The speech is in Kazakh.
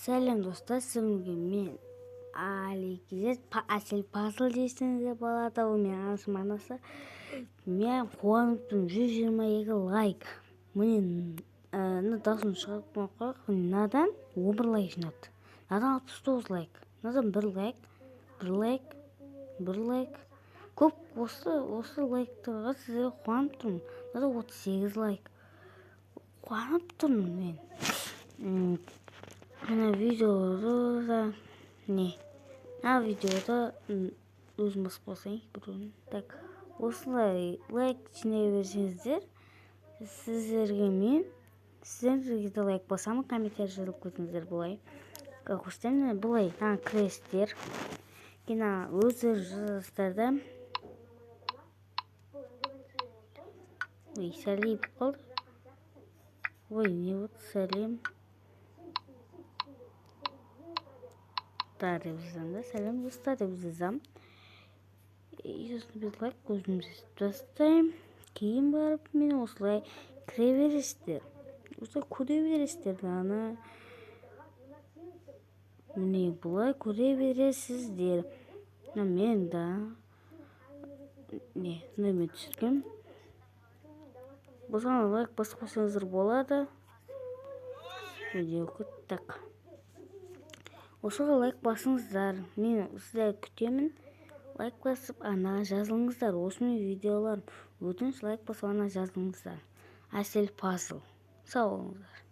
Сәлем достар, сізге мен Аликизет Әсел Пазыл дейсіңіздер болады. Ол менің анасының манасы. Мен қуаныптым 122 лайк. Міне даусын шығарып қойып, надан 11 лайк жинады. Надан 69 лайк. Надан 1 лайк. 1 лайк. 1 лайк. Көп осы лайктарға сіздерге қуанып тұрмын. Надан 38 лайк. Қуанып тұрмын мен. Мына видеода өзім басып қосайын біреуін. Так, осылай лайк жинай берсеңіздер, сіздерге де лайк басамын, комментарий жазып кетіңіздер былай. Как устроено, былай, крестер. Кена өздері жазасыздар да. Ой, сәлем қалды. Ой, не вот сәлем. Деп жазам да, сәлем достар деп жазам. Сосын біз лайк көзімізді тастаймын. Кейін барып мен осылай кіре бересіздер. Осылай көре бересіздер даны. Міне бұлай көре бересіздер. Мен да. Мен түсіргем. Бұсаңыз лайк басып қойсаңыздар болады. Видео күттік. Осыға лайк басыңыздар. Мен сіздерді күтемін. Лайк басып, ана жазылыңыздар. Осымен видеолар өтініш лайк басып, ана жазылыңыздар. Әсел Пазыл. Сау болыңыздар.